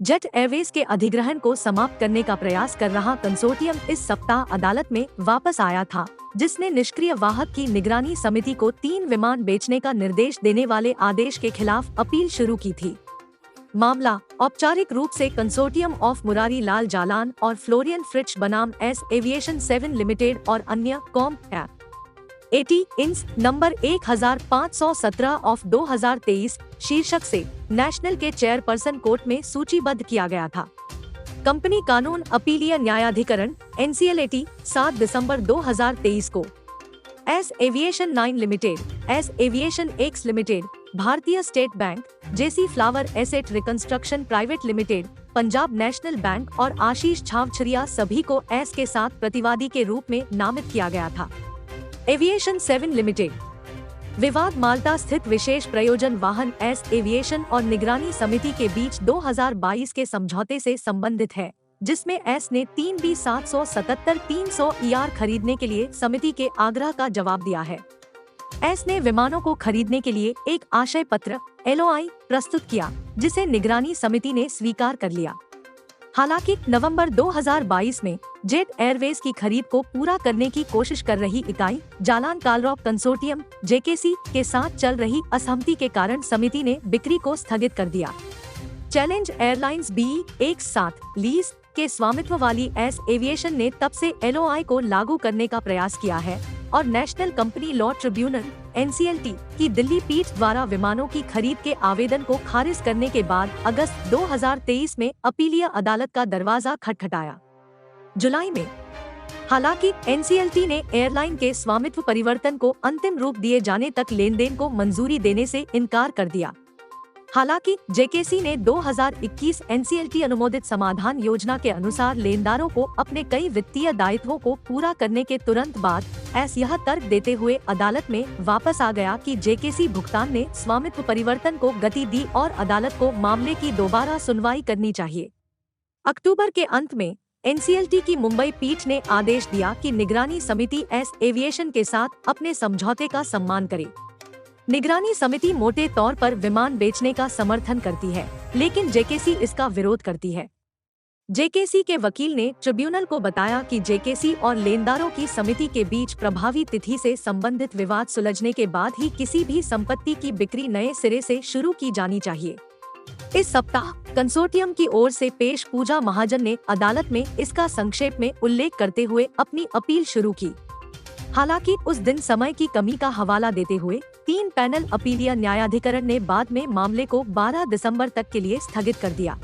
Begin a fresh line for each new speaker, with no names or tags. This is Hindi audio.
जेट एयरवेज के अधिग्रहण को समाप्त करने का प्रयास कर रहा कंसोर्टियम इस सप्ताह अदालत में वापस आया था, जिसने निष्क्रिय वाहक की निगरानी समिति को 3 विमान बेचने का निर्देश देने वाले आदेश के खिलाफ अपील शुरू की थी। मामला औपचारिक रूप से कंसोर्टियम ऑफ मुरारी लाल जालान और फ्लोरियन फ्रिट्ज बनाम एस एविएशन 7 लिमिटेड और अन्य कॉम एटी इंस नंबर 1517 ऑफ 2023 शीर्षक से नेशनल के चेयरपर्सन कोर्ट में सूचीबद्ध किया गया था। कंपनी कानून अपीलीय न्यायाधिकरण NCLAT 7 दिसंबर 2023 को S Aviation 9 Limited, S Aviation X Limited, भारतीय State Bank, JC Flower Asset Reconstruction Private Limited, Punjab National Bank और आशीष छावछरिया सभी को एस के साथ प्रतिवादी के रूप में नामित किया गया था। एविएशन 7 लिमिटेड विवाद माल्टा स्थित विशेष प्रयोजन वाहन एस एविएशन और निगरानी समिति के बीच 2022 के समझौते से संबंधित है, जिसमें एस ने 3B777-300 ER खरीदने के लिए समिति के आग्रह का जवाब दिया है। एस ने विमानों को खरीदने के लिए एक आशय पत्र LOI प्रस्तुत किया, जिसे निगरानी समिति ने स्वीकार कर लिया। हालांकि नवंबर 2022 में जेट एयरवेज की खरीद को पूरा करने की कोशिश कर रही इकाई जालान कालरॉप कंसोर्टियम JKC के साथ चल रही असहमति के कारण समिति ने बिक्री को स्थगित कर दिया। चैलेंज एयरलाइंस BE-17 लीज के स्वामित्व वाली एस एविएशन ने तब से LOI को लागू करने का प्रयास किया है और national company law tribunal NCLT की दिल्ली पीठ द्वारा विमानों की खरीद के आवेदन को खारिज करने के बाद अगस्त 2023 में अपीलीय अदालत का दरवाजा खटखटाया। जुलाई में हालांकि NCLT ने एयरलाइन के स्वामित्व परिवर्तन को अंतिम रूप दिए जाने तक लेनदेन को मंजूरी देने से इनकार कर दिया। हालांकि JKC ने 2021 NCLT अनुमोदित समाधान योजना के अनुसार लेनदारों को अपने कई वित्तीय दायित्वों को पूरा करने के तुरंत बाद एस यह तर्क देते हुए अदालत में वापस आ गया कि JKC भुगतान ने स्वामित्व परिवर्तन को गति दी और अदालत को मामले की दोबारा सुनवाई करनी चाहिए। अक्टूबर के अंत में NCLT की मुंबई पीठ ने आदेश दिया कि निगरानी समिति एस एविएशन के साथ अपने समझौते का सम्मान करे। निगरानी समिति मोटे तौर पर विमान बेचने का समर्थन करती है, लेकिन JKC इसका विरोध करती है। JKC के वकील ने ट्रिब्यूनल को बताया कि JKC और लेनदारों की समिति के बीच प्रभावी तिथि से संबंधित विवाद सुलझने के बाद ही किसी भी संपत्ति की बिक्री नए सिरे से शुरू की जानी चाहिए। इस सप्ताह कंसोर्टियम की ओर से पेश पूजा महाजन ने अदालत में इसका संक्षेप में उल्लेख करते हुए अपनी अपील शुरू की। हालांकि उस दिन समय की कमी का हवाला देते हुए 3 पैनल अपीलीय न्यायाधिकरण ने बाद में मामले को 12 दिसंबर तक के लिए स्थगित कर दिया।